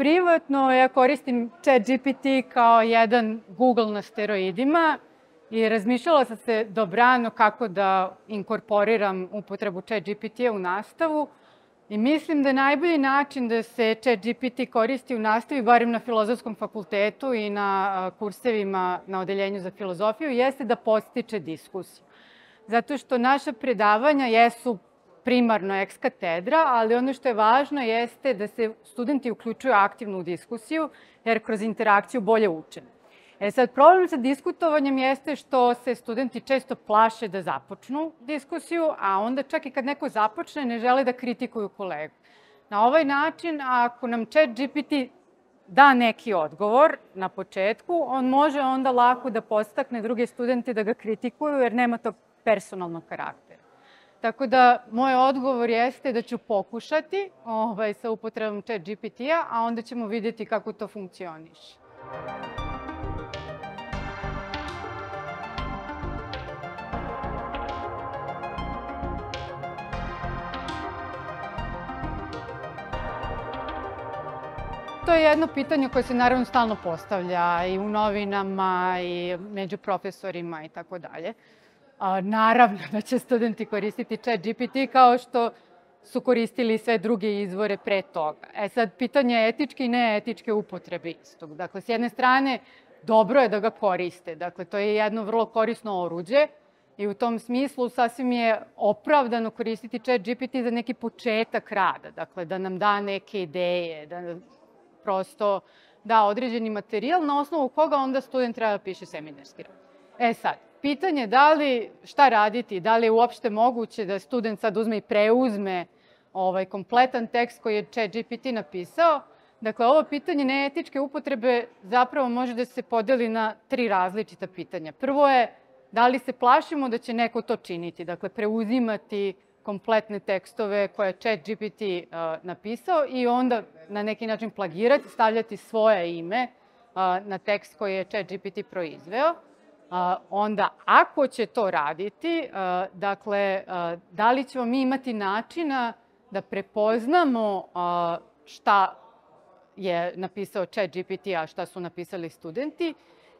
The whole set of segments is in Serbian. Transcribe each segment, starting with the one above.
privatno ja koristim ChatGPT kao jedan Google na steroidima i razmišljala sam se dobrano kako da inkorporiram upotrebu ChatGPT-a u nastavu i mislim da je najbolji način da se ChatGPT koristi u nastavi, barem na Filozofskom fakultetu i na kursevima na Odeljenju za filozofiju, jeste da podstiče diskusiju. Zato što naša predavanja jesu primarno ex katedra, ali ono što je važno jeste da se studenti uključuju aktivno u diskusiju, jer kroz interakciju bolje uče. Sad, problem sa diskutovanjem jeste što se studenti često plaše da započnu diskusiju, a onda čak i kad neko započne ne žele da kritikuju kolegu. Na ovaj način, ako nam ChatGPT da neki odgovor na početku, on može onda lako da podstakne druge studente da ga kritikuju, jer nema tog personalnog karaktera. Tako da, moj odgovor jeste da ću pokušati sa upotrebom ChatGPT-a, a onda ćemo vidjeti kako to funkcioniše. To je jedno pitanje koje se naravno stalno postavlja i u novinama i među profesorima i tako dalje. Naravno da će studenti koristiti ChatGPT kao što su koristili sve druge izvore pre toga. Sad, pitanje je etičke i neetičke upotrebe istog. Dakle, s jedne strane, dobro je da ga koriste. Dakle, to je jedno vrlo korisno oruđe i u tom smislu sasvim je opravdano koristiti ChatGPT za neki početak rada. Dakle, da nam da neke ideje, da prosto da određeni materijal na osnovu koga onda student treba da piše seminarski rad. Sad, pitanje je šta raditi, da li je uopšte moguće da student sad uzme i preuzme kompletan tekst koji je ChatGPT napisao. Dakle, ovo pitanje neetičke upotrebe zapravo može da se podeli na 3 različita pitanja. Prvo je da li se plašimo da će neko to činiti, dakle preuzimati kompletne tekstove koje je ChatGPT napisao i onda na neki način plagirati, stavljati svoje ime na tekst koji je ChatGPT proizveo. Onda, ako će to raditi, dakle, da li ćemo mi imati načina da prepoznamo šta je napisao ChatGPT, a šta su napisali studenti.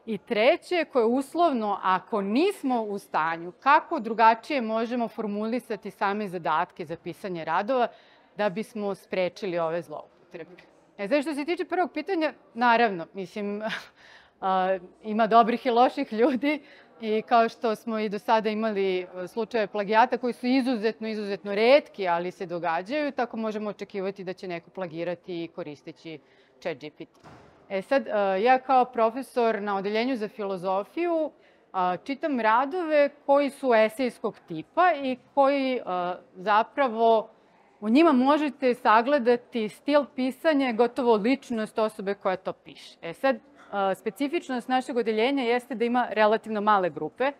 I treće, koje uslovno, ako nismo u stanju, kako drugačije možemo formulisati same zadatke za pisanje radova da bismo sprečili ove zloupotrebe. Znači, što se tiče prvog pitanja, naravno, mislim, ima dobrih i loših ljudi i kao što smo i do sada imali slučaje plagijata koji su izuzetno retki, ali se događaju, tako možemo očekivati da će neko plagirati koristeći ChatGPT. Sad, ja kao profesor na Odeljenju za filozofiju čitam radove koji su esejskog tipa i koji zapravo u njima možete sagledati stil pisanja, gotovo ličnost osobe koja to piše. Sad, specifičnost našeg odeljenja jeste da ima relativno male grupe,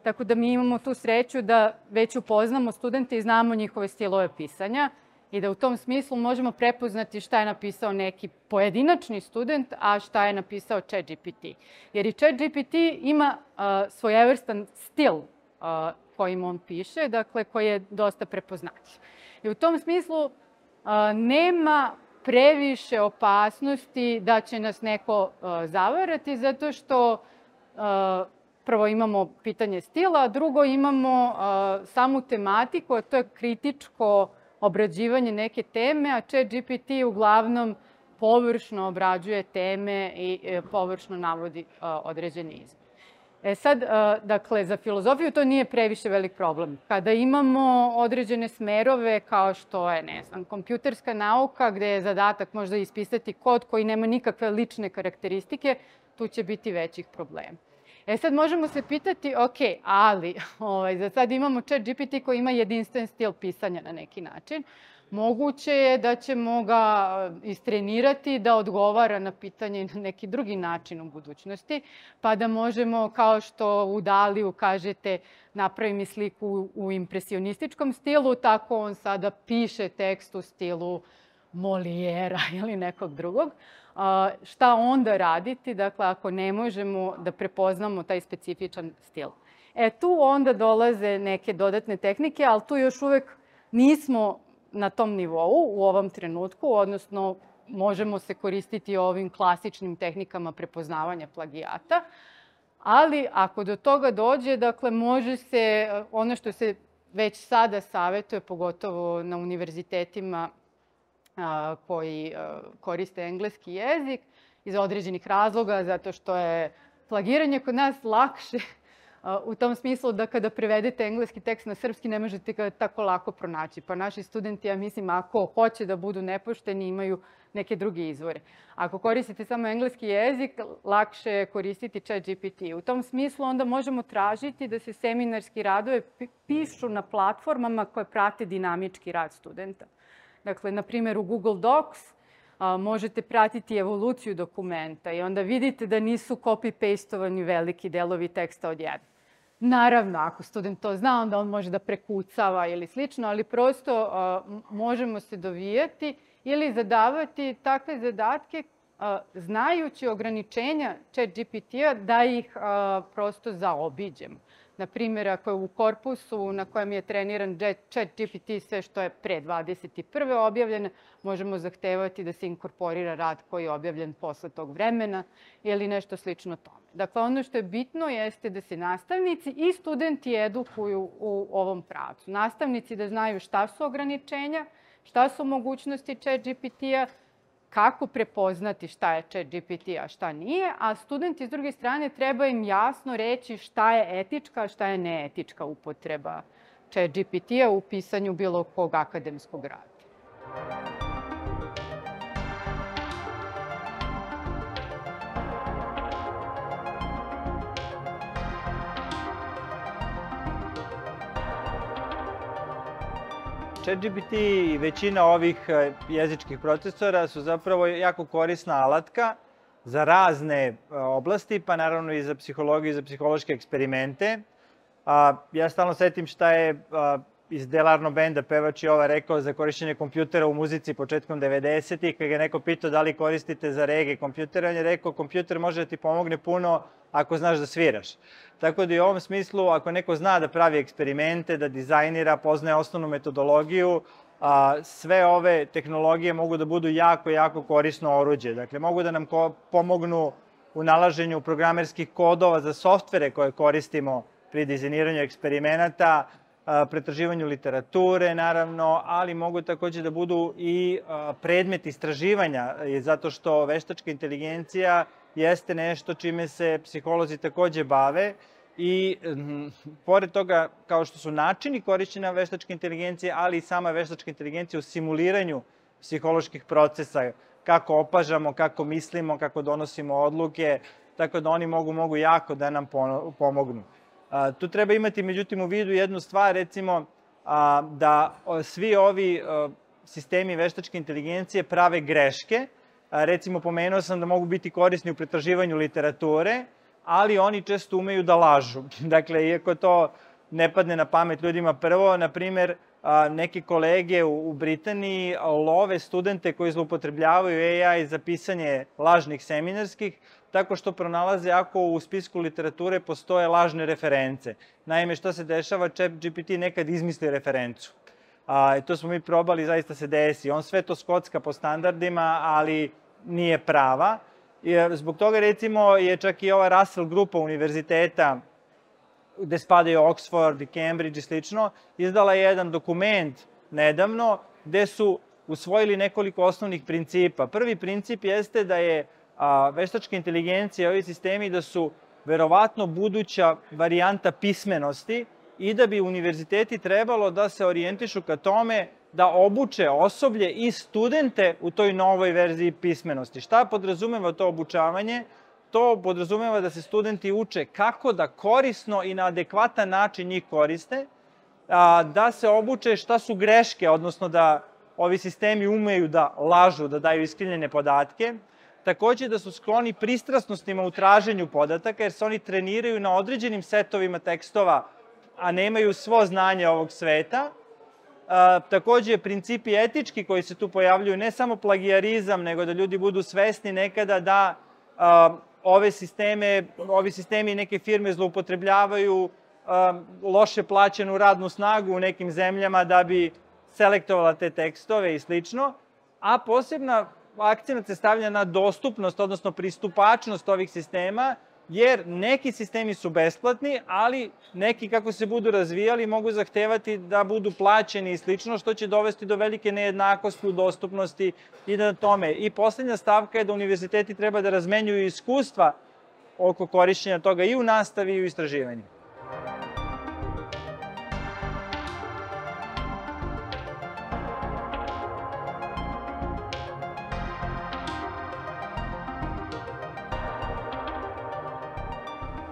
tako da mi imamo tu sreću da već upoznamo studente i znamo njihove stilove pisanja i da u tom smislu možemo prepoznati šta je napisao neki pojedinačni student, a šta je napisao ChatGPT. Jer i ChatGPT ima svojevrstan stil kojim on piše, dakle, koji je dosta prepoznatljiv. I u tom smislu nema previše opasnosti da će nas neko zavarati, zato što prvo imamo pitanje stila, a drugo imamo samu tematiku, a to je kritičko obrađivanje neke teme, a ChatGPT uglavnom površno obrađuje teme i površno navodi određene izmene. Sad, dakle, za filozofiju to nije previše velik problem. Kada imamo određene smerove kao što je, ne znam, kompjuterska nauka, gde je zadatak možda ispisati kod koji nema nikakve lične karakteristike, tu će biti većih problema. Sad možemo se pitati, ok, ali za sad imamo ChatGPT koji ima jedinstven stil pisanja na neki način. Moguće je da ćemo ga istrenirati da odgovara na pitanje na neki drugi način u budućnosti, pa da možemo, kao što u Daliju kažete, napravi mi sliku u impresionističkom stilu, tako on sada piše tekst u stilu Molijera ili nekog drugog. Šta onda raditi, dakle, ako ne možemo da prepoznamo taj specifičan stil? Tu onda dolaze neke dodatne tehnike, ali tu još uvek nismo na tom nivou u ovom trenutku, odnosno možemo se koristiti ovim klasičnim tehnikama prepoznavanja plagijata, ali ako do toga dođe, dakle, može se, ono što se već sada savetuje, pogotovo na univerzitetima koji koriste engleski jezik, iz određenih razloga, zato što je plagiranje kod nas lakše u tom smislu da kada prevedete engleski tekst na srpski ne možete ga tako lako pronaći. Pa naši studenti, ja mislim, ako hoće da budu nepošteni, imaju neke druge izvore. Ako koristite samo engleski jezik, lakše je koristiti ChatGPT. U tom smislu onda možemo tražiti da se seminarski radovi pišu na platformama koje prate dinamički rad studenta. Dakle, na primjer, u Google Docs možete pratiti evoluciju dokumenta i onda vidite da nisu copy-pastovani veliki delovi teksta odjednom. Naravno, ako student to zna, onda on može da prekucava ili slično, ali prosto možemo se dovijati ili zadavati takve zadatke znajući ograničenja ChatGPT-a da ih prosto zaobiđemo. Na primjer, ako je u korpusu na kojem je treniran ChatGPT sve što je pre 21. objavljeno, možemo zahtevati da se inkorporira rad koji je objavljen posle tog vremena ili nešto slično tome. Dakle, ono što je bitno jeste da se nastavnici i studenti edukuju u ovom pravcu. Nastavnici da znaju šta su ograničenja, šta su mogućnosti ChatGPT-a, kako prepoznati šta je ChatGPT, a šta nije, a studenti s druge strane treba im jasno reći šta je etička, a šta je neetička upotreba ChatGPT-a u pisanju bilo kog akademskog rada. ChatGPT i većina ovih jezičkih procesora su zapravo jako korisna alatka za razne oblasti, pa naravno i za psihologiju i za psihološke eksperimente. Ja stalno setim šta je iz Delarno benda pevač Jova rekao za korišćenje kompjutera u muzici početkom 90-ih, kada ga neko pitao da li koristite za reggae kompjuter, on je rekao kompjuter može da ti pomogne puno ako znaš da sviraš. Tako da i u ovom smislu, ako neko zna da pravi eksperimente, da dizajnira, poznaje osnovnu metodologiju, sve ove tehnologije mogu da budu jako, jako korisno oruđe. Dakle, mogu da nam pomognu u nalaženju programerskih kodova za softvere koje koristimo pri dizajniranju eksperimenata, pretraživanju literature, naravno, ali mogu takođe da budu i predmet istraživanja, zato što veštačka inteligencija jeste nešto čime se psiholozi takođe bave i pored toga, kao što su načini korišćenja veštačke inteligencije, ali i sama veštačka inteligencija u simuliranju psiholoških procesa, kako opažamo, kako mislimo, kako donosimo odluke, tako da oni mogu jako da nam pomognu. Tu treba imati, međutim, u vidu jednu stvar, recimo, da svi ovi sistemi veštačke inteligencije prave greške. Recimo, pomenuo sam da mogu biti korisni u pretraživanju literature, ali oni često umeju da lažu. Dakle, iako to ne padne na pamet ljudima prvo, na primer, neke kolege u Britaniji love studente koji zloupotrebljavaju AI za pisanje lažnih seminarskih, tako što pronalaze ako u spisku literature postoje lažne reference. Naime, što se dešava, ChatGPT nekad izmisli referencu. To smo mi probali, zaista se desi. On sve to skocka po standardima, ali nije prava. Zbog toga, recimo, je čak i ova Russell grupa univerziteta, gde spadaju Oxford i Cambridge i slično, izdala jedan dokument nedavno gde su usvojili nekoliko osnovnih principa. Prvi princip jeste da je veštačka inteligencija i ovi sistemi da su verovatno buduća varijanta pismenosti i da bi univerziteti trebalo da se orijentišu ka tome da obuče osoblje i studente u toj novoj verziji pismenosti. Šta podrazumeva to obučavanje? To podrazumeva da se studenti uče kako da korisno i na adekvatan način njih koriste, da se obuče šta su greške, odnosno da ovi sistemi umeju da lažu, da daju iskrivljene podatke. Takođe da su skloni pristrasnostima u traženju podataka, jer se oni treniraju na određenim setovima tekstova, a nemaju svo znanje ovog sveta. Takođe, principi etički koji se tu pojavljuju, ne samo plagijarizam, nego da ljudi budu svesni nekada da ovi sistemi neke firme zloupotrebljavaju loše plaćenu radnu snagu u nekim zemljama da bi selektovala te tekstove i slično. A posebna akcenat se stavlja na dostupnost, odnosno pristupačnost ovih sistema, jer neki sistemi su besplatni, ali neki kako se budu razvijali mogu zahtevati da budu plaćeni i slično, što će dovesti do velike nejednakosti u dostupnosti i na tome. I poslednja stavka je da univerziteti treba da razmenjuju iskustva oko korišćenja toga i u nastavi i u istraživanju.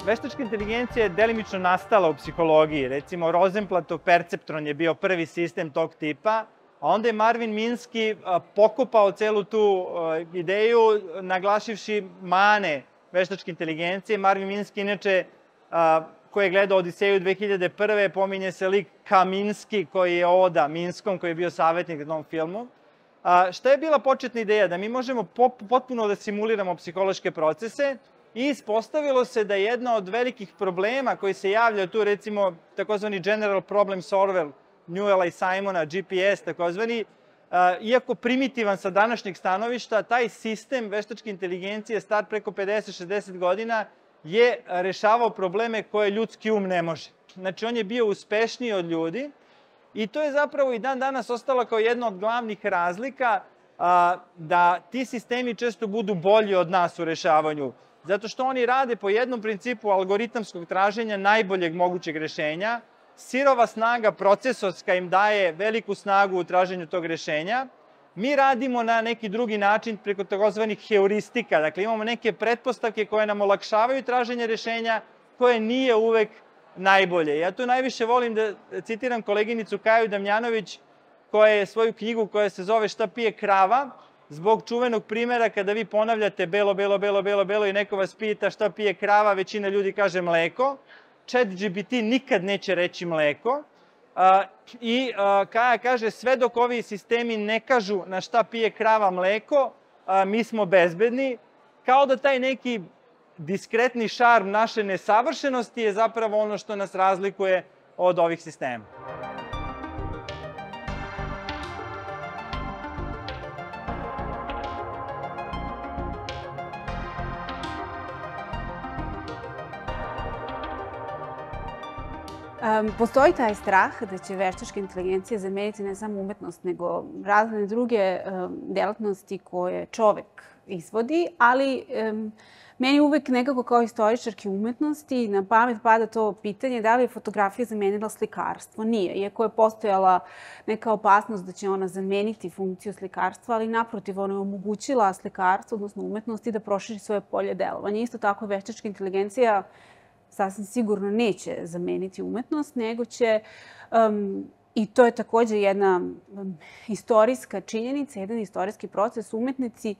Veštačka inteligencija je delimično nastala u psihologiji. Recimo, Rosenblattov perceptron je bio prvi sistem tog tipa, a onda je Marvin Minsky pokopao celu tu ideju, naglašivši mane veštačke inteligencije. Marvin Minsky, inače, koji je gledao Odiseju 2001. pominje se lik Kaminsky, koji je oda Minskom, koji je bio savjetnik na tom filmu. Šta je bila početna ideja? Da mi možemo potpuno da simuliramo psihološke procese, i ispostavilo se da jedna od velikih problema koji se javlja tu, recimo, takozvani General Problem Solver, Newella i Simona, GPS, takozvani, iako primitivan sa današnjeg stanovišta, taj sistem veštačke inteligencije star preko 50-60 godina je rešavao probleme koje ljudski um ne može. Znači, on je bio uspešniji od ljudi i to je zapravo i dan danas ostalo kao jedna od glavnih razlika da ti sistemi često budu bolji od nas u rešavanju. Zato što oni rade po jednom principu algoritamskog traženja najboljeg mogućeg rešenja. Sirova snaga procesorska im daje veliku snagu u traženju tog rešenja. Mi radimo na neki drugi način preko takozvanih heuristika. Dakle, imamo neke pretpostavke koje nam olakšavaju traženje rešenja, koje nije uvek najbolje. Ja tu najviše volim da citiram koleginicu Kaju Damjanović, koja je svoju knjigu koja se zove Šta pije krava, zbog čuvenog primjera kada vi ponavljate belo, belo, belo, belo, belo i neko vas pita šta pije krava, većina ljudi kaže mleko. ChatGPT nikad neće reći mleko. I Kaja kaže, sve dok ovi sistemi ne kažu na šta pije krava mleko, mi smo bezbedni. Kao da taj neki diskretni šarm naše nesavršenosti je zapravo ono što nas razlikuje od ovih sistema. Postoji taj strah da će veštačka inteligencija zameniti ne samo umetnost, nego razne druge delatnosti koje čovek izvodi, ali meni uvek nekako kao istoričarki umetnosti na pamet pada to pitanje da li je fotografija zamenila slikarstvo. Nije, iako je postojala neka opasnost da će ona zameniti funkciju slikarstva, ali naprotiv ona je omogućila slikarstvo, odnosno umetnosti, da proširi svoje polje delovanja. Isto tako veštačka inteligencija sasvim sigurno neće zameniti umetnost, nego će, i to je takođe jedna istorijska činjenica, jedan istorijski proces, umetnici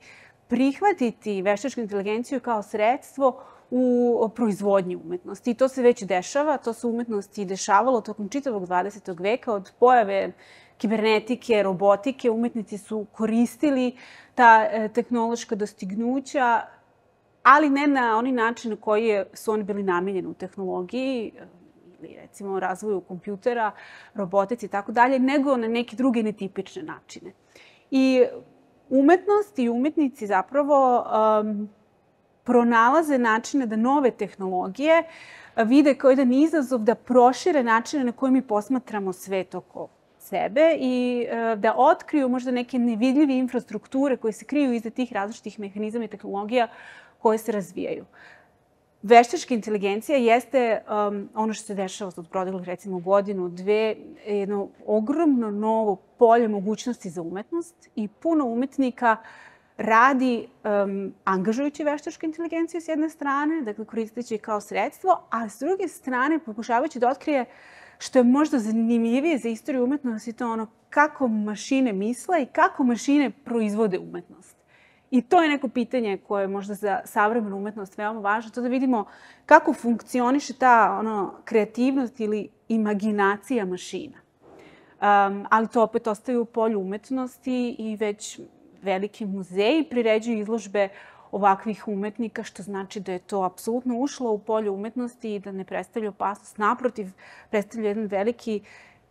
prihvatiti veštačku inteligenciju kao sredstvo u proizvodnji umetnosti. I to se već dešava, to se umetnosti dešavalo tokom čitavog 20. veka, od pojave kibernetike, robotike, umetnici su koristili ta tehnološka dostignuća, ali ne na oni način na koji su oni bili namenjeni u tehnologiji, ili recimo razvoju kompjutera, robotici i tako dalje, nego na neke druge netipične načine. I umetnost i umetnici zapravo pronalaze načine da nove tehnologije vide kao jedan izazov da prošire načine na koje mi posmatramo svet oko sebe i da otkriju možda neke nevidljive infrastrukture koje se kriju iza tih različitih mehanizama i tehnologija koje se razvijaju. Veštačka inteligencija jeste ono što se dešava od proteklih recimo godinu, dve, jedno ogromno novo polje mogućnosti za umetnost i puno umetnika radi angažujući veštačku inteligenciju s jedne strane, dakle koristeći kao sredstvo, a s druge strane pokušavajući da otkrije što je možda zanimljivije za istoriju umetnosti, to ono kako mašine misle i kako mašine proizvode umetnost. I to je neko pitanje koje je možda za savremenu umetnost veoma važno, to da vidimo kako funkcioniše ta kreativnost ili imaginacija mašina. Ali to opet ostaje u polju umetnosti i već veliki muzeji priređuju izložbe ovakvih umetnika, što znači da je to apsolutno ušlo u polje umetnosti i da ne predstavlja opasnost. Naprotiv, predstavlja jedan veliki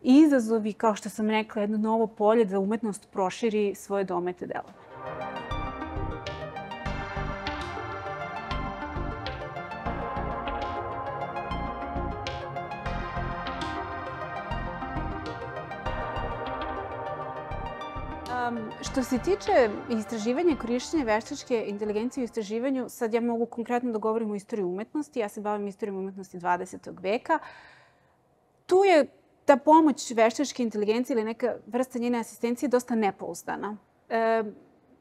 izazov i, kao što sam rekla, jedno novo polje da umetnost proširi svoje domete delovanja. Što se tiče istraživanja i korišćenja veštačke inteligencije u istraživanju, sad ja mogu konkretno da govorim o istoriji umetnosti. Ja se bavim istorijom umetnosti 20. veka. Tu je ta pomoć veštačke inteligencije ili neka vrsta njene asistencije dosta nepouzdana.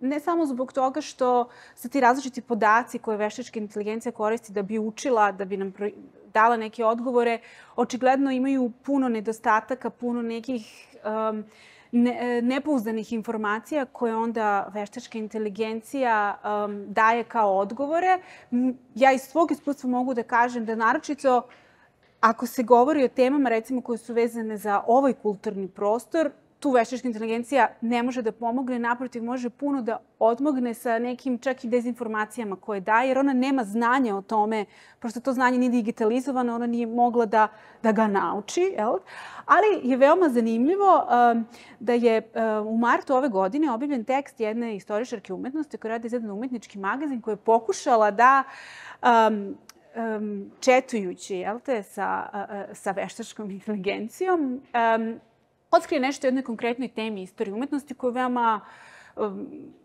Ne samo zbog toga što su ti različiti podaci koje veštačka inteligencija koristi da bi učila, da bi nam dala neke odgovore, očigledno imaju puno nedostataka, puno nekih nepouzdanih informacija koje onda veštačka inteligencija daje kao odgovore. Ja iz svog iskustva mogu da kažem da naročito ako se govori o temama, recimo, koje su vezane za ovaj kulturni prostor, tu veštačka inteligencija ne može da pomogne, naprotiv može puno da odmogne sa nekim čak i dezinformacijama koje daje, jer ona nema znanja o tome, prosto to znanje nije digitalizovano, ona nije mogla da ga nauči. Ali je veoma zanimljivo da je u martu ove godine objavljen tekst jedne istoričarke umetnosti koja radi za jedan umetnički magazin koja je pokušala da četujući sa veštačkom inteligencijom, otkrije nešto o jednoj konkretnoj temi istorije umetnosti koja je veoma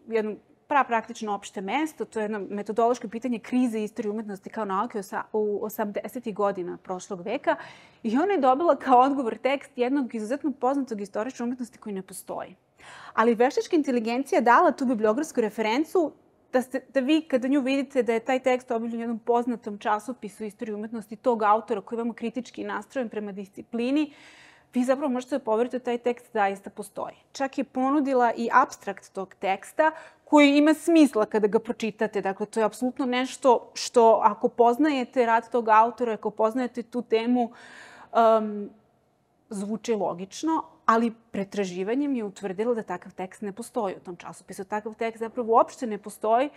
jedno praktično opšte mesto. To je jedno metodološko pitanje krize istorije umetnosti kao nauke u 80. godina prošlog veka. I ona je dobila kao odgovor tekst jednog izuzetno poznatog istoričara umetnosti koji ne postoji. Ali veštačka inteligencija dala tu bibliografsku referencu da vi kada nju vidite da je taj tekst objavljen u jednom poznatom časopisu istorije umetnosti tog autora koji je veoma kritički nastrojen prema disciplini, vi zapravo možete da poverite da taj tekst zaista postoji. Čak je ponudila i apstrakt tog teksta koji ima smisla kada ga pročitate. Dakle, to je apsolutno nešto što ako poznajete rad tog autora, ako poznajete tu temu, zvuči logično, ali pretraživanjem je utvrdilo da takav tekst ne postoji u tom časopisu. Takav tekst zapravo uopšte ne postoji,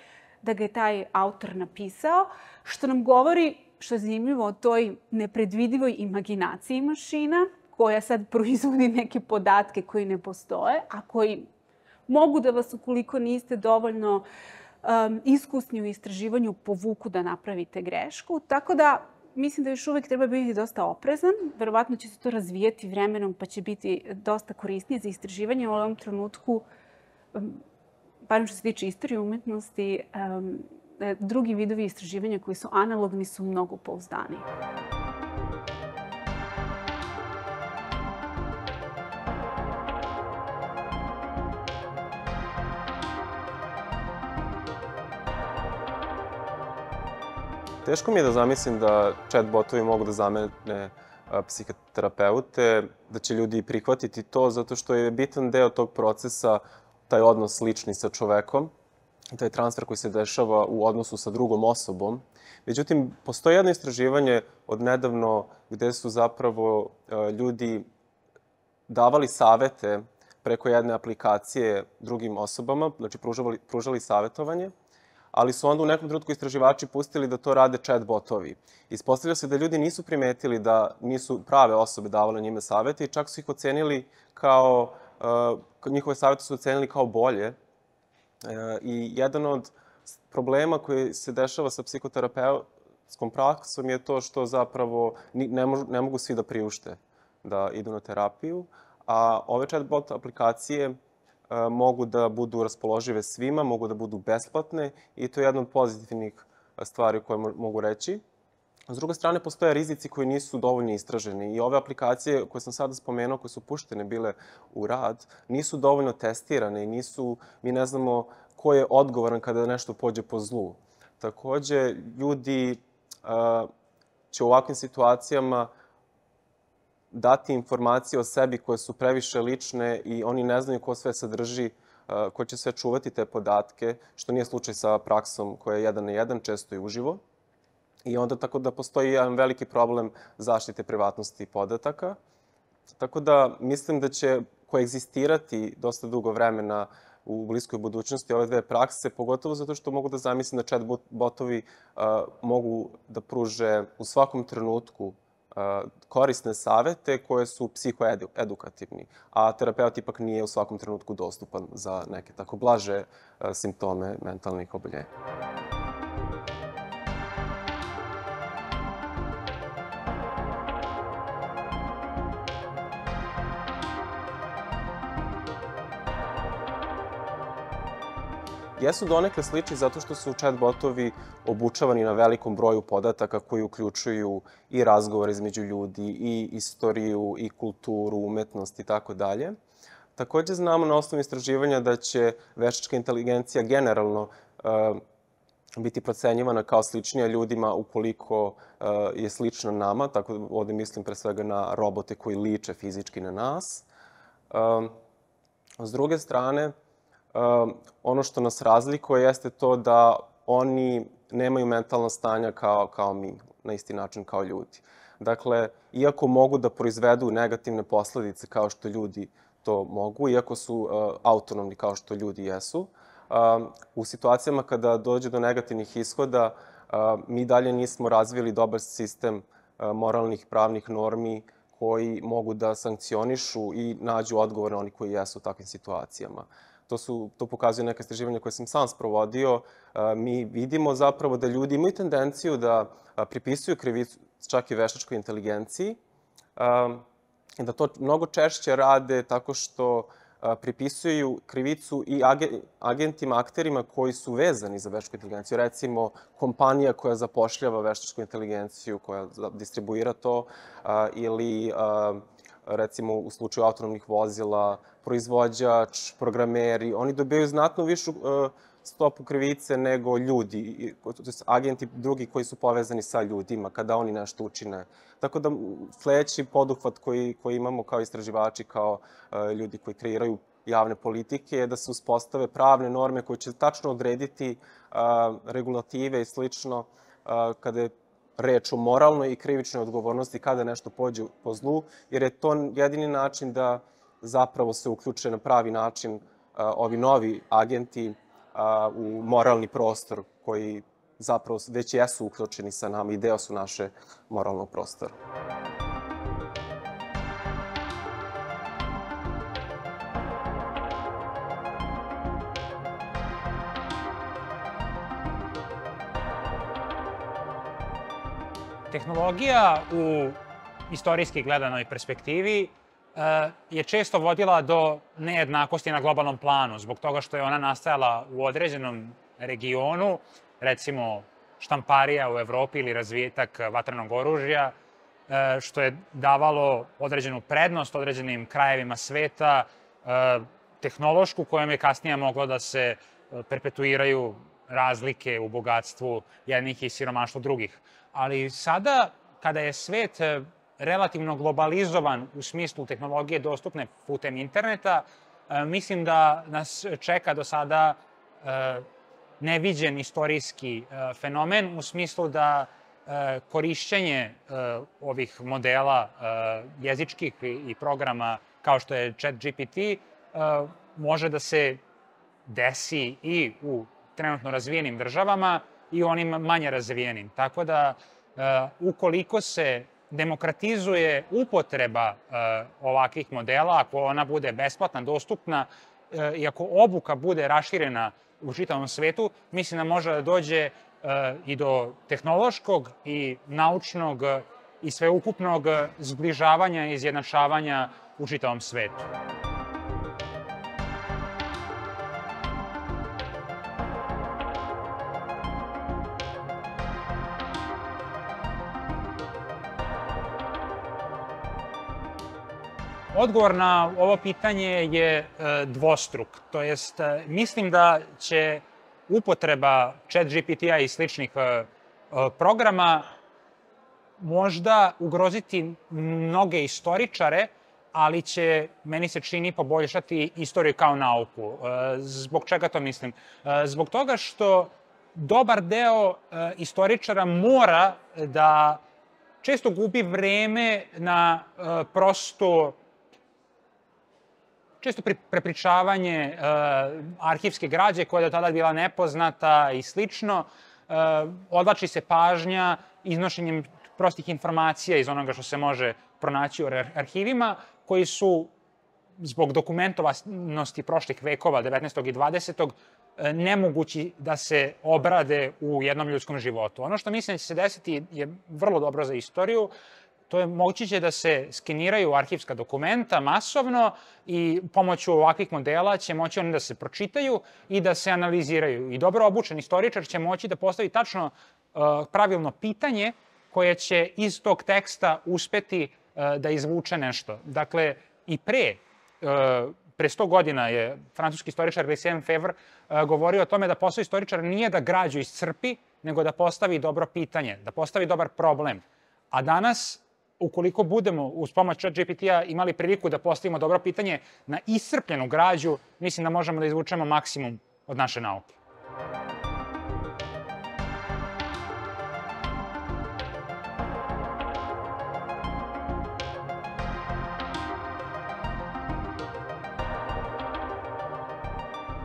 da ga je taj autor napisao, što nam govori, što je zanimljivo, o toj nepredvidivoj imaginaciji mašina, koja sad proizvodi neke podatke koji ne postoje, a koji mogu da vas, ukoliko niste dovoljno iskusni u istraživanju, povuku da napravite grešku. Tako da, mislim da još uvek treba biti dosta oprezan. Verovatno će se to razvijati vremenom, pa će biti dosta korisnije za istraživanje. U ovom trenutku, barem što se tiče istorije umetnosti, drugi vidovi istraživanja koji su analogni su mnogo pouzdaniji. Teško mi je da zamislim da chat-botovi mogu da zamene psihoterapeute, da će ljudi prihvatiti to, zato što je bitan deo tog procesa taj odnos lični sa čovekom, taj transfer koji se dešava u odnosu sa drugom osobom. Međutim, postoji jedno istraživanje od nedavno gde su zapravo ljudi davali savete preko jedne aplikacije drugim osobama, znači pružali savetovanje, ali su onda u nekom trenutku istraživači pustili da to rade chat-botovi. Ispostavlja se da ljudi nisu primetili da nisu prave osobe davale njime savete i čak su ih ocenili kao, njihove savete su ocenili kao bolje. I jedan od problema koji se dešava sa psihoterapeutskom praksom je to što zapravo ne mogu svi da priušte da idu na terapiju, a ove chat-bot aplikacije mogu da budu raspoložive svima, mogu da budu besplatne i to je jedna od pozitivnih stvari koje mogu reći. S druge strane, postoje rizici koji nisu dovoljno istraženi i ove aplikacije koje sam sada spomenuo, koje su puštene bile u rad, nisu dovoljno testirane i mi ne znamo ko je odgovoran kada nešto pođe po zlu. Takođe, ljudi će u ovakvim situacijama dati informacije o sebi koje su previše lične i oni ne znaju ko sve sadrži, ko će sve čuvati te podatke, što nije slučaj sa praksom koja je 1 na 1, često i uživo. I onda tako da postoji jedan veliki problem zaštite privatnosti podataka. Tako da mislim da će koegzistirati dosta dugo vremena u bliskoj budućnosti ove dve prakse, pogotovo zato što mogu da zamislim da chat-botovi mogu da pruže u svakom trenutku korisne savete koje su psihoedukativni, a terapeut ipak nije u svakom trenutku dostupan za neke tako blaže simptome mentalnih oboljenja. jesu donekle slični zato što su chatbotovi obučavani na velikom broju podataka koji uključuju i razgovor između ljudi, i istoriju, i kulturu, umetnost i tako dalje. Takođe znamo na osnovu istraživanja da će veštačka inteligencija generalno biti procenjivana kao sličnija ljudima ukoliko je slična nama, tako da ovde mislim pre svega na robote koji liče fizički na nas. S druge strane, ono što nas razlikuje jeste to da oni nemaju mentalna stanja kao mi, na isti način kao ljudi. Dakle, iako mogu da proizvedu negativne posledice kao što ljudi to mogu, iako su autonomni kao što ljudi jesu, u situacijama kada dođe do negativnih ishoda, mi dalje nismo razvili dobar sistem moralnih pravnih normi koji mogu da sankcionišu i nađu odgovor na oni koji jesu u takvim situacijama. To pokazuje neka istraživanja koje sam sam sprovodio. Mi vidimo zapravo da ljudi imaju tendenciju da pripisuju krivicu čak i veštačkoj inteligenciji, da to mnogo češće rade tako što pripisuju krivicu i agentima, akterima koji su vezani za veštačku inteligenciju. Recimo, kompanija koja zapošljava veštačku inteligenciju, koja distribuira to, ili recimo u slučaju autonomnih vozila, proizvođač, programeri, oni dobijaju znatno višu stopu krivice nego ljudi, agenti drugi koji su povezani sa ljudima kada oni nešto učine. Tako da sledeći poduhvat koji imamo kao istraživači, kao ljudi koji kreiraju javne politike je da se uspostave pravne norme koje će tačno odrediti regulative i slično kada je reč o moralnoj i krivičnoj odgovornosti kada nešto pođe po zlu, jer je to jedini način da zapravo se uključe na pravi način ovi novi agenti u moralni prostor koji zapravo već jesu uključeni sa nama i deo su naše moralnog prostora. Tehnologija u istorijski gledanoj perspektivi je često vodila do nejednakosti na globalnom planu, zbog toga što je ona nastajala u određenom regionu, recimo štamparija u Evropi ili razvijetak vatrenog oružja, što je davalo određenu prednost određenim krajevima sveta, tehnološku kojom je kasnije moglo da se perpetuiraju razlike u bogatstvu jednih i siromaštvu drugih. Ali sada, kada je svet relativno globalizovan u smislu tehnologije dostupne putem interneta, mislim da nas čeka do sada neviđen istorijski fenomen u smislu da korišćenje ovih modela jezičkih i programa kao što je ChatGPT može da se desi i u trenutno razvijenim državama i onim manje razvijenim. Tako da ukoliko se demokratizuje upotreba ovakvih modela, ako ona bude besplatna, dostupna i ako obuka bude raširena u čitavom svetu, mislim da može da dođe i do tehnološkog i naučnog i sveukupnog zbližavanja i izjednačavanja u čitavom svetu. Odgovor na ovo pitanje je dvostruk. To jest, mislim da će upotreba ChatGPT-a i sličnih programa možda ugroziti mnoge istoričare, ali će, meni se čini, poboljšati istoriju kao nauku. Zbog čega to mislim? Zbog toga što dobar deo istoričara mora da često gubi vreme na često prepričavanje arhivske građe koja je do tada bila nepoznata i slično. Odvlači se pažnja iznošenjem prostih informacija iz onoga što se može pronaći u arhivima, koji su zbog dokumentovanosti prošlih vekova, 19. i 20. nemogući da se obrade u jednom ljudskom životu. Ono što mislim da će se desiti je vrlo dobro za istoriju, To je moći će da se skeniraju arhivska dokumenta masovno i pomoću ovakvih modela će moći oni da se pročitaju i da se analiziraju. I dobro obučen istoričar će moći da postavi tačno pravilno pitanje koje će iz tog teksta uspeti da izvuče nešto. Dakle, i pre 100 godina je francuski istoričar Lucien Febvre govorio o tome da posao istoričara nije da građu iscrpi, nego da postavi dobro pitanje, da postavi dobar problem. A danas, ukoliko budemo uz pomoć ChatGPT-a imali priliku da postavimo dobro pitanje na iscrpljenu građu, mislim da možemo da izvučemo maksimum od naše nauke.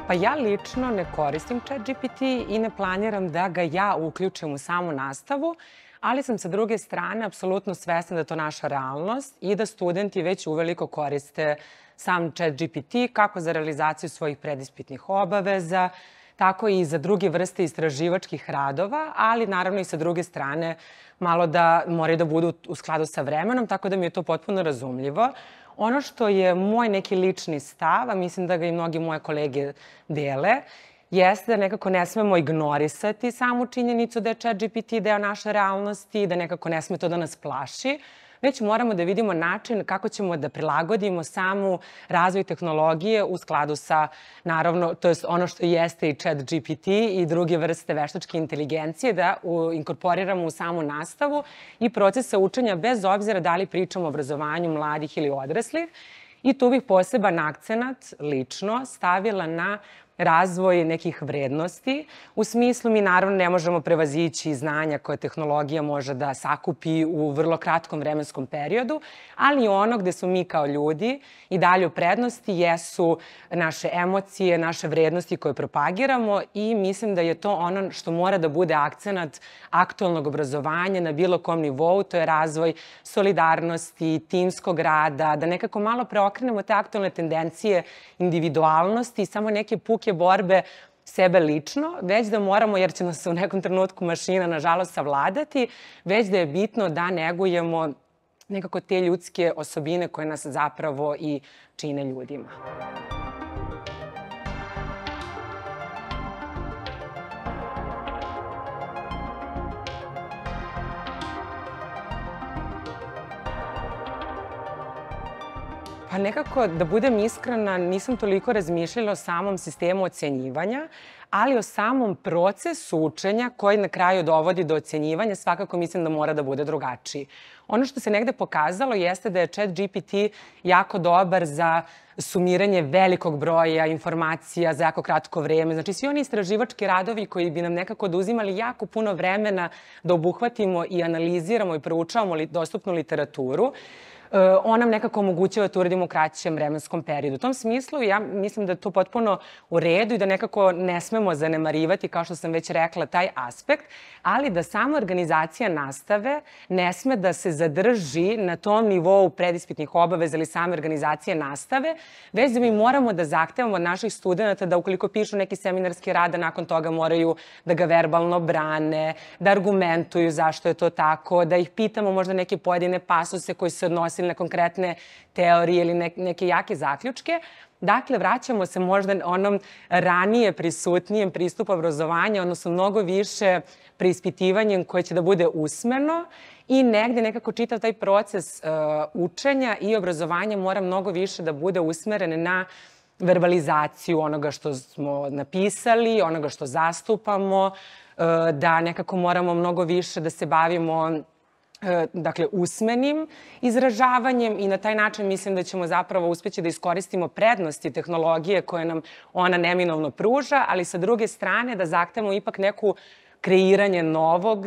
Pa ja lično ne koristim ChatGPT i ne planiram da ga ja uključim u samu nastavu, ali sam sa druge strane apsolutno svesna da je to naša realnost i da studenti već uveliko koriste sam ChatGPT kako za realizaciju svojih predispitnih obaveza, tako i za druge vrste istraživačkih radova, ali naravno i sa druge strane malo da moraju da budu u skladu sa vremenom, tako da mi je to potpuno razumljivo. Ono što je moj neki lični stav, a mislim da ga i mnogi moje kolege dele, jeste da nekako ne smemo ignorisati samu činjenicu da je ChatGPT deo naše realnosti i da nekako ne sme to da nas plaši, već moramo da vidimo način kako ćemo da prilagodimo samu razvoj tehnologije u skladu sa, naravno, to je ono što jeste i ChatGPT i druge vrste veštačke inteligencije, da inkorporiramo u samu nastavu i procese učenja bez obzira da li pričamo o obrazovanju mladih ili odraslih. I tu bih poseban akcenat lično stavila na razvoj nekih vrednosti. U smislu mi naravno ne možemo prevazići znanja koje tehnologija može da sakupi u vrlo kratkom vremenskom periodu, ali ono gde smo mi kao ljudi i dalje u prednosti jesu naše emocije, naše vrednosti koje propagiramo i mislim da je to ono što mora da bude akcenat aktualnog obrazovanja na bilo kom nivou, to je razvoj solidarnosti, timskog rada, da nekako malo preokrenemo te aktualne tendencije individualnosti i samo neke puke borbe sebe lično, već da moramo, jer će nas u nekom trenutku mašina nažalost savladati, već da je bitno da negujemo nekako te ljudske osobine koje nas zapravo i čine ljudima. Pa nekako, da budem iskrena, nisam toliko razmišljala o samom sistemu ocenjivanja, ali o samom procesu učenja koji na kraju dovodi do ocenjivanja, svakako mislim da mora da bude drugačiji. Ono što se negde pokazalo jeste da je ChatGPT jako dobar za sumiranje velikog broja informacija za jako kratko vreme. Znači, svi oni istraživački radovi koji bi nam nekako oduzimali jako puno vremena da obuhvatimo i analiziramo i proučavamo dostupnu literaturu, on nam nekako omogućava da to uradimo u kraćem vremenskom periodu. U tom smislu ja mislim da je to potpuno u redu i da nekako ne smemo zanemarivati, kao što sam već rekla, taj aspekt, ali da sama organizacija nastave ne sme da se zadrži na tom nivou predispitnih obaveza ili same organizacije nastave, već da mi moramo da zahtevamo od naših studenta da ukoliko pišu neki seminarski rad, da nakon toga moraju da ga verbalno brane, da argumentuju zašto je to tako, da ih pitamo možda neke pojedine pasuse koji se odnose na konkretne teorije ili neke jake zaključke. Dakle, vraćamo se možda onom ranije prisutnijem pristupu obrazovanja, odnosno mnogo više preispitivanjem koje će da bude usmeno i negde nekako čitav taj proces učenja i obrazovanja mora mnogo više da bude usmeren na verbalizaciju onoga što smo napisali, onoga što zastupamo, da nekako moramo mnogo više da se bavimo dakle, usmenim izražavanjem i na taj način mislim da ćemo zapravo uspeći da iskoristimo prednosti tehnologije koje nam ona neminovno pruža, ali sa druge strane da zahtevamo ipak neku kreiranje novog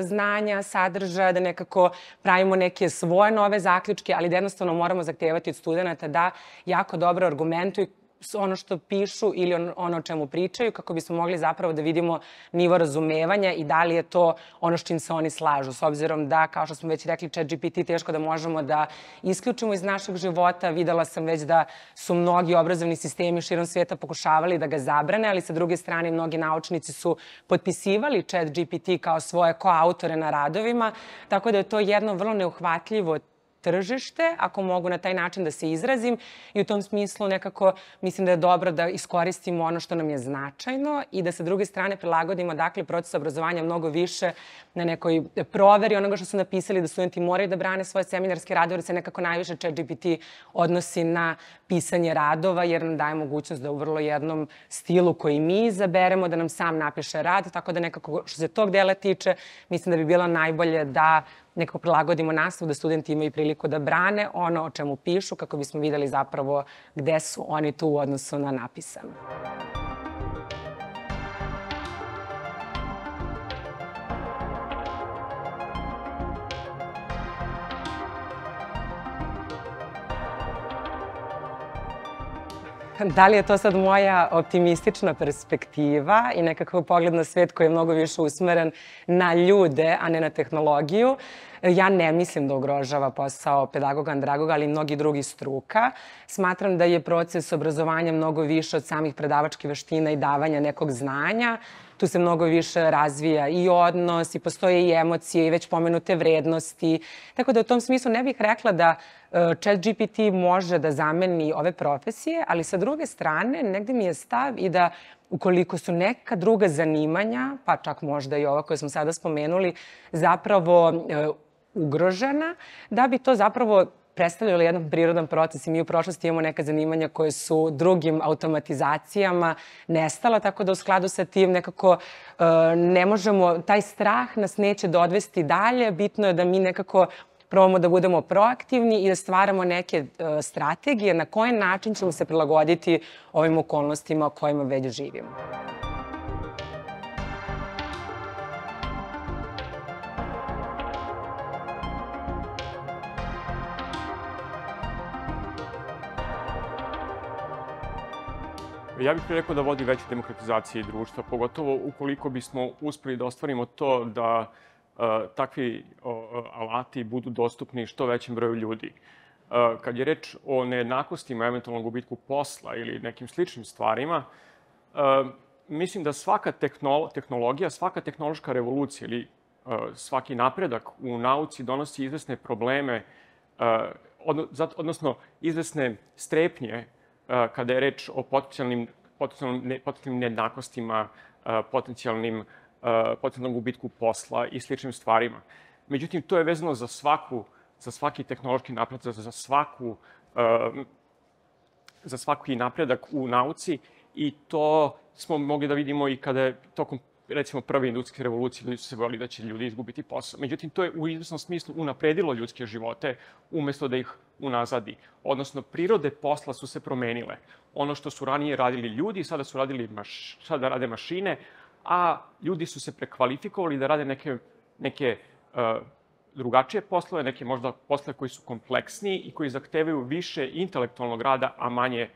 znanja, sadržaja, da nekako pravimo neke svoje nove zaključke, ali da jednostavno moramo zahtevati od studenta da jako dobro argumentuju ono što pišu ili ono o čemu pričaju, kako bismo mogli zapravo da vidimo nivo razumevanja i da li je to ono s čim se oni slažu. S obzirom da, kao što smo već rekli, ChatGPT teško da možemo da isključimo iz našeg života. Videla sam već da su mnogi obrazovni sistemi širom svijeta pokušavali da ga zabrane, ali sa druge strane mnogi naučnici su potpisivali ChatGPT kao svoje koautore na radovima, tako da je to jedno vrlo neuhvatljivo tržište, ako mogu na taj način da se izrazim, i u tom smislu nekako mislim da je dobro da iskoristimo ono što nam je značajno i da sa druge strane prilagodimo dakle proces obrazovanja mnogo više na nekoj proveri onoga što su napisali, da studenti moraju da brane svoje seminarske radove, jer se nekako najviše ChatGPT odnosi na pisanje radova, jer nam daje mogućnost da u vrlo jednom stilu koji mi izaberemo, da nam sam napiše rad, tako da nekako što se tog dela tiče, mislim da bi bilo najbolje da nekako prilagodimo nastavu, da studenti imaju priliku da brane ono o čemu pišu, kako bismo videli zapravo gde su oni tu u odnosu na napisano. Da li je to sad moja optimistična perspektiva i nekakav pogled na svet koji je mnogo više usmeren na ljude, a ne na tehnologiju? Ja ne mislim da ugrožava posao pedagoga, andragoga, ali i mnogi drugi struka. Smatram da je proces obrazovanja mnogo više od samih predavačkih veština i davanja nekog znanja. Tu se mnogo više razvija i odnos, i postoje i emocije, i već pomenute vrednosti. Tako da u tom smislu ne bih rekla da ChatGPT može da zameni ove profesije, ali sa druge strane negde mi je stav i da ukoliko su neka druga zanimanja, pa čak možda i ova koje smo sada spomenuli, zapravo ugrožena, da bi to zapravo predstavljalo jedan prirodan proces i mi u prošlosti imamo neka zanimanja koje su drugim automatizacijama nestala, tako da u skladu sa tim nekako ne možemo, taj strah nas neće da odvesti dalje. Bitno je da mi nekako probamo da budemo proaktivni i da stvaramo neke strategije na koji način ćemo se prilagoditi ovim okolnostima o kojima već živimo. Ja bih rekao da vodi veću demokratizaciju društva, pogotovo ukoliko bismo uspeli da ostvarimo to da takvi alati budu dostupni što većem broju ljudi. Kad je reč o nejednakostima, eventualnom gubitku posla ili nekim sličnim stvarima, mislim da svaka tehnologija, svaka tehnološka revolucija ili svaki napredak u nauci donosi izvesne probleme, odnosno izvesne strepnje kada je reč o potencijalnim nejednakostima, potencijalnom gubitku posla i sličnim stvarima. Međutim, to je vezano za svaki tehnološki napredak, za svaki napredak u nauci i to smo mogli da vidimo i kada je tokom, recimo, prve industrijske revolucije ljudi su se bojali da će ljudi izgubiti posao. Međutim, to je u izvesnom smislu unapredilo ljudske živote umesto da ih unazadi. Odnosno, prirode posla su se promenile. Ono što su ranije radili ljudi, sada rade mašine, a ljudi su se prekvalifikovali da rade neke drugačije poslove, neke možda poslove koji su kompleksniji i koji zahtevaju više intelektualnog rada, a manje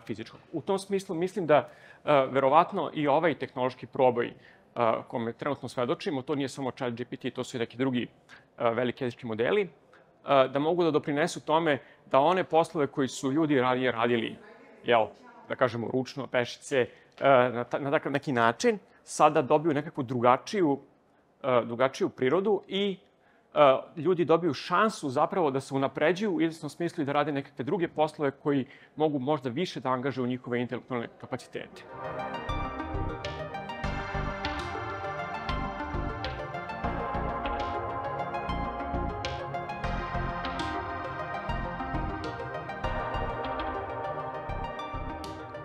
fizičkog. U tom smislu mislim da verovatno i ovaj tehnološki proboj kome trenutno svedočimo, to nije samo ChatGPT, to su i neki drugi veliki jezički modeli, da mogu da doprinesu tome da one poslove koji su ljudi ranije radili, da kažemo ručno, pešice, na takav neki način, sada dobiju nekakvu drugačiju prirodu i ljudi dobiju šansu zapravo da se unapređuju u izvesnom smislu i da rade nekakve druge poslove koji mogu možda više da angažuju njihove intelektualne kapacitete.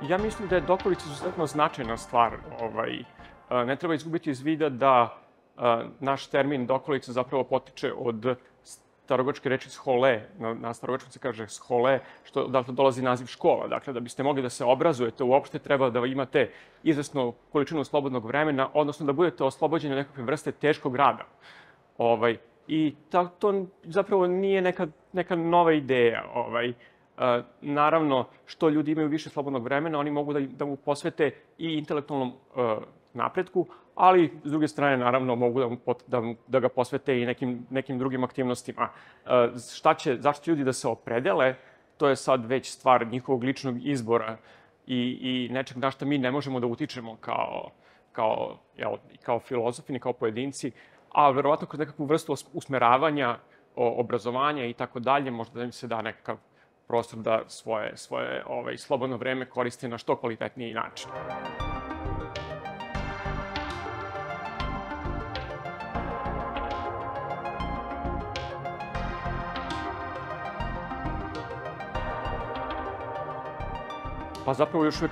Ja mislim da je dokolica izuzetno značajna stvar. Ne treba izgubiti iz vida da naš termin dokolica zapravo potiče od starogrčke reči schole. Na starogrčkom se kaže schole, što odatle dolazi naziv škola. Dakle, da biste mogli da se obrazujete, uopšte treba da imate izvesnu količinu slobodnog vremena, odnosno da budete oslobođeni od nekakve vrste teškog rada. I to zapravo nije neka nova ideja. Naravno, što ljudi imaju više slobodnog vremena, oni mogu da mu posvete i intelektualnom napretku, ali s druge strane, naravno, mogu da ga posvete i nekim drugim aktivnostima. Zašto će ljudi da se opredele, to je sad već stvar njihovog ličnog izbora i nečeg na što mi ne možemo da utičemo kao filozofi, ni kao pojedinci, a verovatno kroz nekakvu vrstu usmeravanja, obrazovanja i tako dalje, možda da im se da nekakav prostor da svoje slobodno vreme koriste na što kvalitetniji način. Pa zapravo još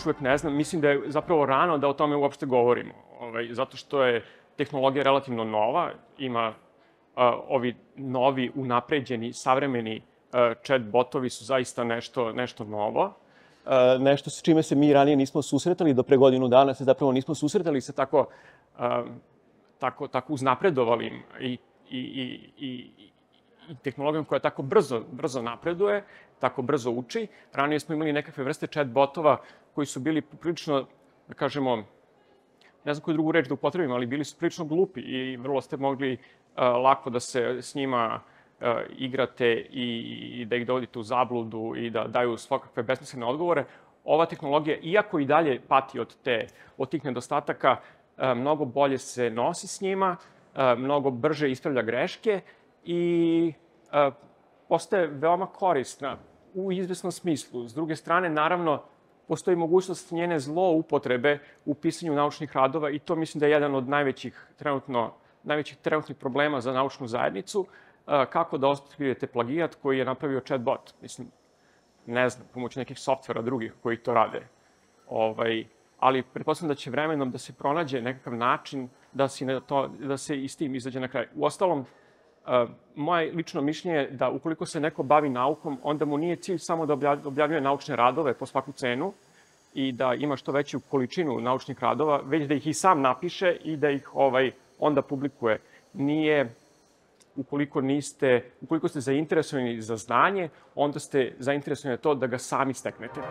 uvek ne znam. Mislim da je zapravo rano da o tome uopšte govorimo. Zato što je tehnologija relativno nova, ima ovi novi, unapređeni, savremeni chat botovi su zaista nešto novo. Nešto s čime se mi ranije nismo susretali, do pre godinu dana se zapravo nismo susretali sa tako uznapredovalim i tehnologijom koja tako brzo napreduje, tako brzo uči. Ranije smo imali nekakve vrste chat botova koji su bili prilično, da kažemo, ne znam koju drugu reč da upotrebim, ali bili su prilično glupi i vrlo ste mogli lako da se s njima igrate i da ih dovodite u zabludu i da daju svakakve besmislene odgovore. Ova tehnologija, iako i dalje pati od tih nedostataka, mnogo bolje se nosi s njima, mnogo brže ispravlja greške i postaje veoma korisna u izvesnom smislu. S druge strane, naravno, postoji mogućnost njene zloupotrebe u pisanju naučnih radova i to mislim da je jedan od najvećih trenutnih problema za naučnu zajednicu, kako da otkrijete plagijat koji je napravio chatbot. Mislim, ne znam, pomoću nekih softvera drugih koji to rade. Ali pretpostavljam da će vremenom da se pronađe nekakav način da se i s tim izađe na kraj. Uostalom, moje lično mišljenje je da ukoliko se neko bavi naukom, onda mu nije cilj samo da objavljuje naučne radove po svaku cenu i da ima što veću količinu naučnih radova, već da ih i sam napiše i da ih onda publikuje. Ukoliko ste zainteresovani za znanje, onda ste zainteresovani za to da ga sami steknete.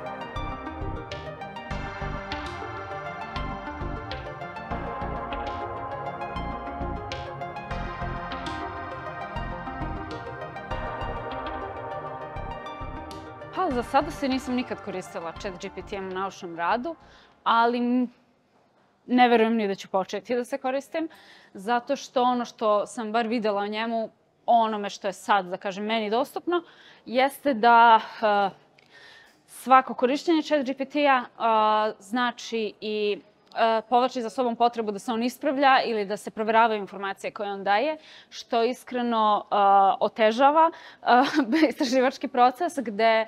Pa, za sada se nisam nikad koristila ChatGPT-em u naučnom radu, ali ne verujem ni da ću početi da se koristim, zato što ono što sam bar videla o njemu, onome što je sad, da kažem, meni dostupno, jeste da svako korišćenje ChatGPT-a znači i povlači za sobom potrebu da se on ispravlja ili da se proveravaju informacije koje on daje, što iskreno otežava istraživački proces gde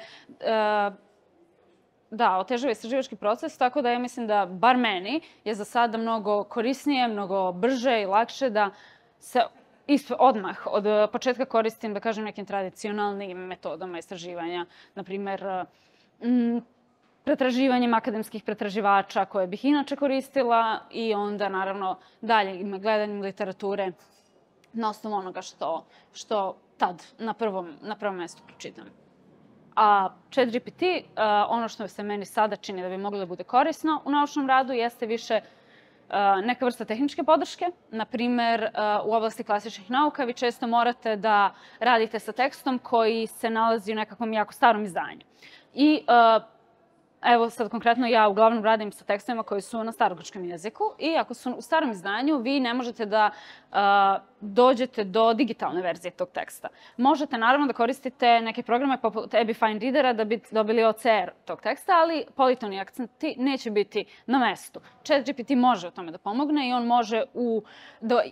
otežava istraživački proces, tako da ja mislim da, bar meni, je za sada mnogo korisnije, mnogo brže i lakše da se odmah od početka koristim, da kažem, nekim tradicionalnim metodama istraživanja, na primer, pretraživanjem akademskih pretraživača koje bih inače koristila i onda, naravno, dalje gledanjem literature na osnovu onoga što tad na prvom mestu pročitam. A ChatGPT, ono što se meni sada čini da bi moglo da bude korisno u naučnom radu, jeste više neka vrsta tehničke podrške. Na primer, u oblasti klasičnih nauka vi često morate da radite sa tekstom koji se nalazi u nekakvom jako starom izdanju. I evo sad konkretno ja uglavnom radim sa tekstovima koji su na starogrčkom jeziku i ako su u starom izdanju vi ne možete da dođete do digitalne verzije tog teksta. Možete naravno da koristite neke programe poput Abby Fine Readera da bi dobili OCR tog teksta, ali politoni akcenti neće biti na mestu. ChatGPT može u tome da pomogne i on može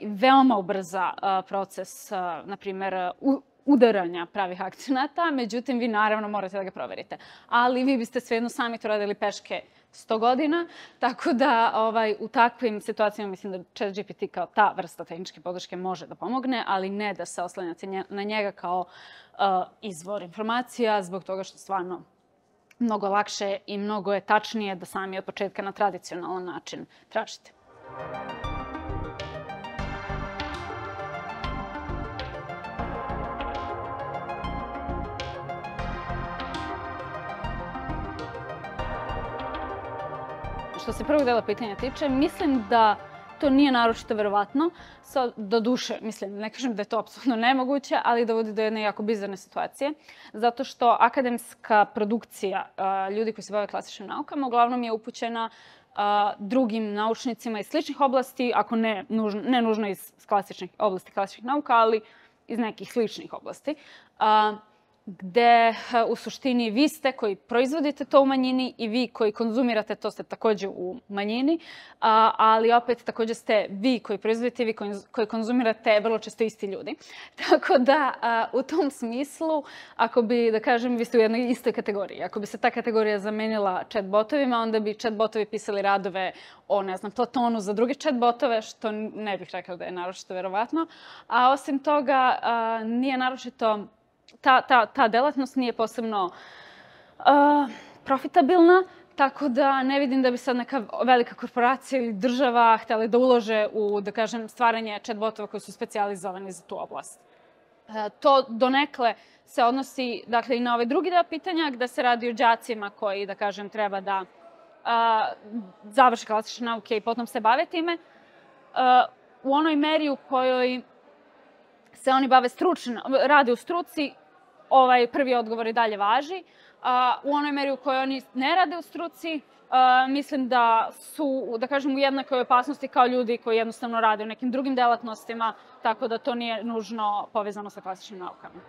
veoma ubrza proces, na primer, udaranja pravih akcenata, međutim, vi naravno morate da ga proverite. Ali vi biste svejedno sami to radili peške 100 godina, tako da u takvim situacijama mislim da ChatGPT kao ta vrsta tehničke podrške može da pomogne, ali ne da se oslanjate na njega kao izvor informacija, zbog toga što stvarno mnogo lakše i mnogo je tačnije da sami od početka na tradicionalan način tražite. što se prvog dela pitanja tiče, mislim da to nije naročito verovatno. Do duše, mislim, ne kažem da je to apsolutno nemoguće, ali dovodi do jedne jako bizarne situacije. Zato što akademska produkcija ljudi koji se bave klasičnim naukama uglavnom je upućena drugim naučnicima iz sličnih oblasti, ako ne nužno iz oblasti klasičnih nauka, ali iz nekih sličnih oblasti, gde u suštini vi ste koji proizvodite to u manjini i vi koji konzumirate to ste takođe u manjini, ali opet takođe ste vi koji proizvodite i vi koji konzumirate vrlo često isti ljudi. Tako da u tom smislu, ako bi, da kažem, vi ste u jednoj istoj kategoriji, ako bi se ta kategorija zamenila chatbotovima, onda bi chatbotovi pisali radove o, ne znam, Platonu za druge chatbotove, što ne bih rekla da je naročito verovatno. A osim toga, nije naročito ta delatnost nije posebno profitabilna, tako da ne vidim da bi sad neka velika korporacija ili država htjeli da ulože u, da kažem, stvaranje chatbotova koji su specijalizovani za tu oblast. To donekle se odnosi, dakle, i na ovaj drugi deo pitanja, gde se radi o đacima koji, da kažem, treba da završe klasične nauke i potom se bave time. U onoj meri u kojoj se oni bave rade u struci, ovaj prvi odgovor i dalje važi. U onoj meri u kojoj oni ne rade u struci, mislim da su, da kažem, u jednakoj opasnosti kao ljudi koji jednostavno rade u nekim drugim delatnostima, tako da to nije nužno povezano sa klasičnim naukama.